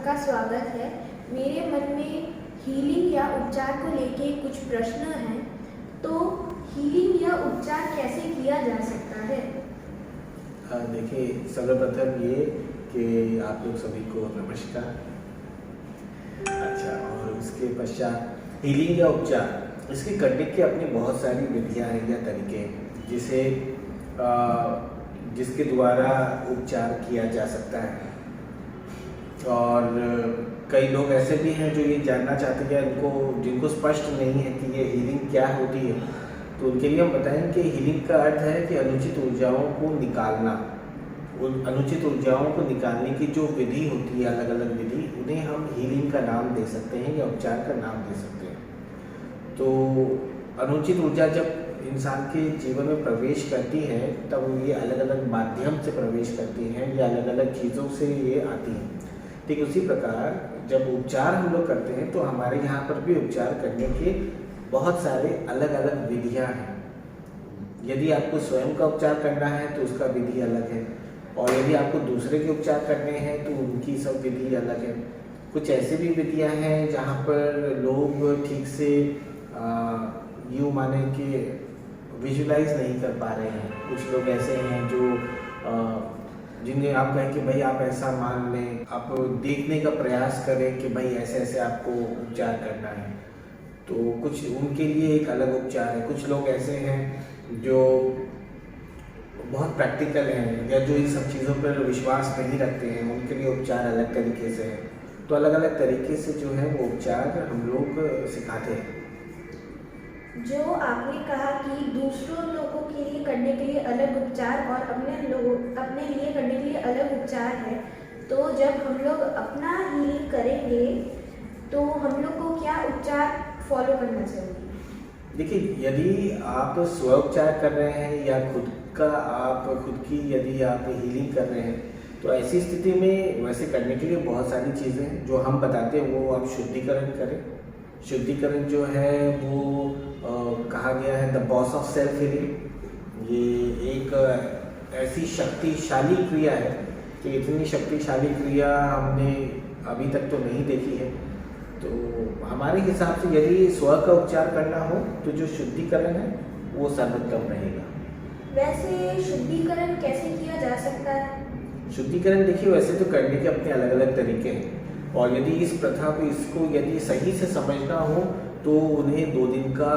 सबका स्वागत है। मेरे मन में हीलिंग या उपचार को लेके कुछ प्रश्न हैं। तो हीलिंग या उपचार कैसे किया जा सकता है? देखिए, सर्वप्रथम ये कि आप लोग सभी को नमस्कार। अच्छा, और उसके पश्चात हीलिंग या उपचार, इसके करने की अपनी बहुत सारी विधियाँ हैं या तरीके हैं जिसके द्वारा उपचार किया जा सकता है। और कई लोग ऐसे भी हैं जो ये जानना चाहते हैं, जिनको स्पष्ट नहीं है कि ये हीलिंग क्या होती है। तो उनके लिए हम बताएं कि हीलिंग का अर्थ है कि अनुचित ऊर्जाओं को निकालना। उन अनुचित ऊर्जाओं को निकालने की जो विधि होती है, अलग अलग विधि, उन्हें हम हीलिंग का नाम दे सकते हैं या उपचार का नाम दे सकते हैं। तो अनुचित ऊर्जा जब इंसान के जीवन में प्रवेश करती है, तब ये अलग अलग माध्यम से प्रवेश करती हैं या अलग अलग चीज़ों से ये आती हैं। ठीक उसी प्रकार जब उपचार हम लोग करते हैं तो हमारे यहाँ पर भी उपचार करने के बहुत सारे अलग अलग विधियाँ हैं। यदि आपको स्वयं का उपचार करना है तो उसका विधि अलग है, और यदि आपको दूसरे के उपचार करने हैं तो उनकी सब विधि अलग है। कुछ ऐसी भी विधियाँ हैं जहाँ पर लोग ठीक से यूँ माने कि विजुलाइज नहीं कर पा रहे हैं। कुछ लोग ऐसे हैं जो जिन्हें आप कहें कि भाई आप ऐसा मान लें, आप देखने का प्रयास करें कि भाई ऐसे ऐसे आपको उपचार करना है, तो कुछ उनके लिए एक अलग उपचार है। कुछ लोग ऐसे हैं जो बहुत प्रैक्टिकल हैं या जो इन सब चीज़ों पर विश्वास नहीं रखते हैं, उनके लिए उपचार अलग तरीके से है। तो अलग अलग तरीके से जो है वो उपचार हम लोग सिखाते हैं। जो आपने कहा कि दूसरों लोगों के लिए करने के लिए अलग उपचार और अपने लिए करने के लिए अलग उपचार है, तो जब हम लोग अपना हीलिंग करेंगे तो हम लोग को क्या उपचार फॉलो करना चाहिए? देखिए, यदि आप स्व उपचार कर रहे हैं या खुद की यदि आप हीलिंग कर रहे हैं, तो ऐसी स्थिति में वैसे करने के लिए बहुत सारी चीज़ें हैं जो हम बताते हैं। वो आप शुद्धिकरण करें। शुद्धिकरण जो है वो कहा गया है the boss of self healing. ये एक ऐसी शक्तिशाली क्रिया है कि इतनी शक्तिशाली क्रिया हमने अभी तक तो नहीं देखी है। तो हमारे हिसाब से यदि स्व का उपचार करना हो तो जो शुद्धिकरण है वो सर्वोत्तम रहेगा। वैसे शुद्धिकरण कैसे किया जा सकता है? शुद्धिकरण देखिए, वैसे तो करने के अपने अलग अलग तरीके हैं, और यदि इस प्रथा को यदि सही से समझना हो तो उन्हें 2 दिन का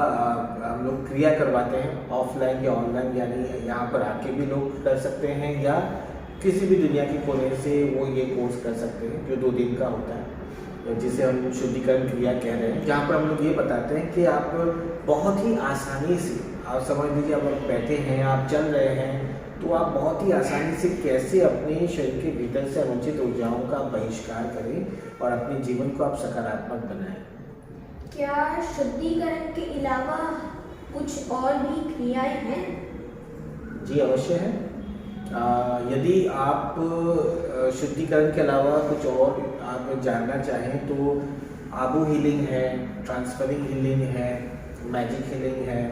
हम लोग क्रिया करवाते हैं, ऑफलाइन या ऑनलाइन। यानी यहाँ पर आके भी लोग कर सकते हैं या किसी भी दुनिया के कोने से वो ये कोर्स कर सकते हैं, जो 2 दिन का होता है, जिसे हम शुद्धिकरण क्रिया कह रहे हैं। जहाँ पर हम लोग ये बताते हैं कि आप बहुत ही आसानी से, आप समझ लीजिए आप बैठे हैं, आप चल रहे हैं, तो आप बहुत ही आसानी से कैसे अपने शरीर के भीतर से अनुचित ऊर्जाओं का बहिष्कार करें और अपने जीवन को आप सकारात्मक बनाएं। क्या शुद्धिकरण के अलावा कुछ और भी क्रियाएं हैं? जी अवश्य है। यदि आप शुद्धिकरण के अलावा कुछ और आप जानना चाहें तो आबू हीलिंग है, ट्रांसफरिंग हीलिंग है, मैजिक हीलिंग है।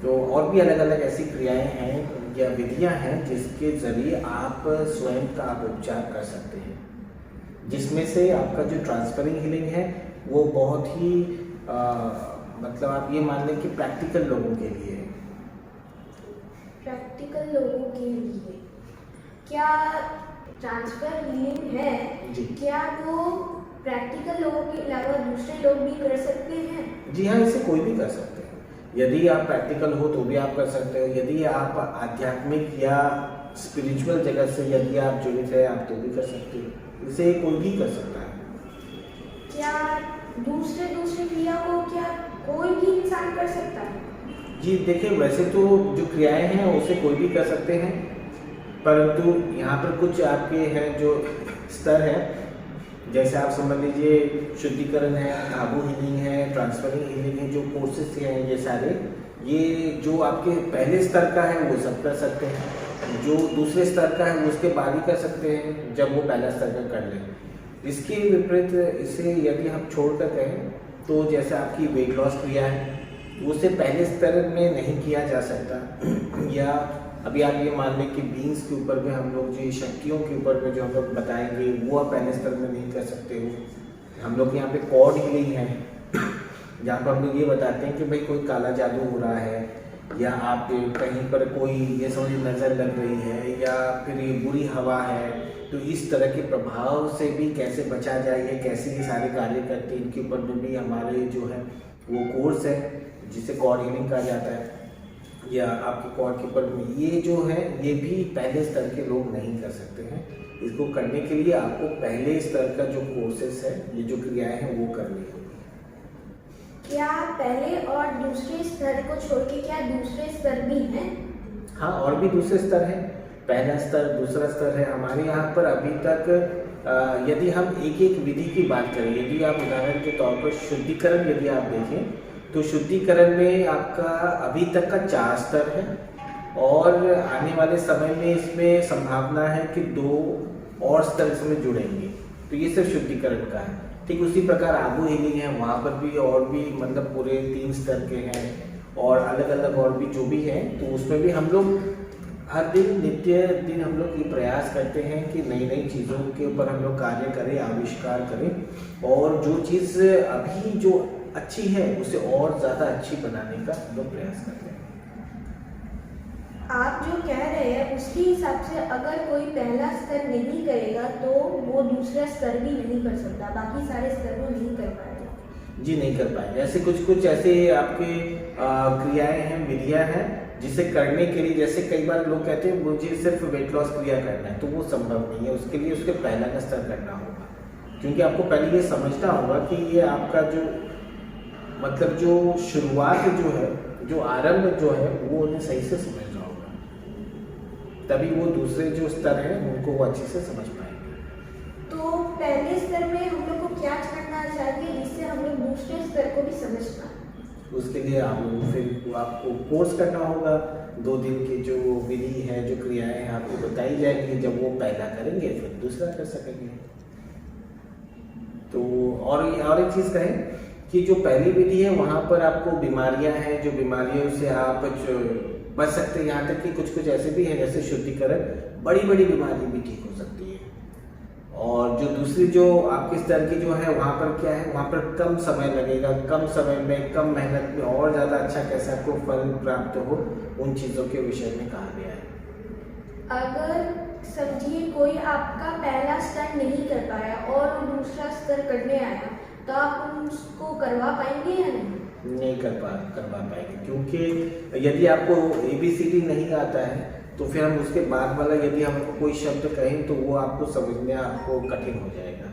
तो और भी अलग अलग ऐसी क्रियाएं हैं या विधियां हैं जिसके ज़रिए आप स्वयं का आप उपचार कर सकते हैं, जिसमें से आपका जो ट्रांसफरिंग हीलिंग है वो बहुत ही मतलब आप ये मान लें कि प्रैक्टिकल लोगों के लिए है। प्रैक्टिकल लोगों के लिए क्या ट्रांसफर हीलिंग है? क्या वो प्रैक्टिकल लोगों के अलावा दूसरे लोग भी कर सकते हैं? जी हाँ, इसे कोई भी कर सकते हैं। यदि आप प्रैक्टिकल हो तो भी आप कर सकते हो। यदि आप आध्यात्मिक या स्पिरिचुअल जगत से यदि आप जुड़े थे, आप तो भी कर सकते हो। इसे कोई भी कर सकता है। क्या दूसरे क्रिया को क्या कोई भी इंसान कर सकता है? जी देखिए, वैसे तो जो क्रियाएं हैं उसे कोई भी कर सकते हैं, परंतु यहाँ पर कुछ आपके हैं जो स्तर है। जैसे आप समझ लीजिए शुद्धिकरण है, काबू हीलिंग है, ट्रांसफरिंग हीलिंग है, जो कोर्सेस हैं ये सारे, ये जो आपके पहले स्तर का है वो सब कर सकते हैं। जो दूसरे स्तर का है वो उसके बाद ही कर सकते हैं जब वो पहला स्तर का कर लें। इसके विपरीत इसे यदि हम छोड़ कर कहें तो जैसे आपकी वेट लॉस क्रिया है, उसे पहले स्तर में नहीं किया जा सकता, या अभी आप ये मान लें कि बीन्स के ऊपर में हम लोग जो ये शक्तियों के ऊपर में जो हम लोग बताएंगे वो आप पहले स्तर में नहीं कर सकते हो। हम लोग यहाँ पे कॉर्ड हीलिंग है जहाँ पर हम लोग ये बताते हैं कि भाई कोई काला जादू हो रहा है, या आप कहीं पर कोई ये समझ नज़र लग रही है, या फिर ये बुरी हवा है, तो इस तरह के प्रभाव से भी कैसे बचा जाए, या कैसे ये सारे कार्य करते हैं, इनके ऊपर में भी हमारे जो है वो कोर्स है जिसे कॉर्ड हीलिंग कहा जाता है, या आपके कॉर्ड के ऊपर में ये जो है ये भी पहले स्तर के लोग नहीं कर सकते हैं। इसको करने के लिए आपको पहले स्तर का जो कोर्सेस है, ये जो क्रियाएं हैं वो करनी होगी। क्या पहले और दूसरे स्तर को छोड़ के क्या दूसरे स्तर भी हैं? हाँ, और भी दूसरे स्तर हैं। पहला स्तर, दूसरा स्तर है। हमारे यहाँ पर अभी तक यदि हम एक एक विधि की बात करें, यदि आप उदाहरण के तौर पर शुद्धिकरण यदि आप देखें तो शुद्धिकरण में आपका अभी तक का 4 स्तर है, और आने वाले समय में इसमें संभावना है कि 2 और स्तर इसमें जुड़ेंगे। तो ये सिर्फ शुद्धिकरण का है। ठीक उसी प्रकार आगू हीलिंग है, वहाँ पर भी और भी मतलब पूरे 3 स्तर के हैं, और अलग अलग और भी जो भी हैं, तो उसमें भी हम लोग हर दिन नित्य दिन हम लोग ये प्रयास करते हैं कि नई नई चीज़ों के ऊपर हम लोग कार्य करें, आविष्कार करें, और जो चीज़ अभी जो अच्छी है उसे और ज़्यादा अच्छी बनाने का हम लोग प्रयास करते हैं। आप जो कह रहे हैं उसके हिसाब से अगर कोई पहला स्तर नहीं करेगा तो वो दूसरा स्तर भी नहीं कर सकता, बाकी सारे स्तर वो नहीं कर पाएगा। जी, नहीं कर पाएंगे। ऐसे कुछ ऐसे आपके क्रियाएं हैं, विधियां हैं जिसे करने के लिए, जैसे कई बार लोग कहते हैं मुझे सिर्फ वेट लॉस क्रिया करना है, तो वो संभव नहीं है। उसके लिए उसके पहला का स्तर करना होगा, क्योंकि आपको पहले ये समझना होगा कि ये आपका जो मतलब जो शुरुआत जो है, जो आरंभ जो है, वो उन्हें सही से समझना होगा, तभी वो दूसरे जो स्तर हैं उनको वो अच्छे से समझ पाएंगे। तो पहले स्तर में हम लोग को क्या करना चाहिए जिससे हम लोग दूसरे स्तर को भी समझ पाए? उसके लिए आपको कोर्स करना होगा। 2 दिन की जो विधि है, जो क्रियाएं हैं आपको बताई जाएंगी। जब वो पहला करेंगे फिर दूसरा कर सकेंगे। तो और एक चीज़ कहें कि जो पहली विधि है वहाँ पर आपको बीमारियां हैं, जो बीमारियों से आप बच सकते हैं। यहाँ तक कि कुछ ऐसे भी हैं जैसे शुद्धिकरण, बड़ी बीमारी भी ठीक हो सकती है। और जो दूसरी जो आपके स्तर की जो है वहाँ पर क्या है, वहाँ पर कम समय लगेगा, कम समय में कम मेहनत में और ज़्यादा अच्छा कैसे आपको फल प्राप्त हो, उन चीज़ों के विषय में कहा गया है। अगर समझिए कोई आपका पहला स्तर नहीं कर पाया और दूसरा स्तर करने आया, तो आप उसको करवा पाएंगे या नहीं? नहीं करवा पाएंगे, क्योंकि यदि आपको ABCD नहीं आता है तो फिर हम उसके बाद वाला यदि हम कोई शब्द कहें तो वो आपको समझने आपको कठिन हो जाएगा।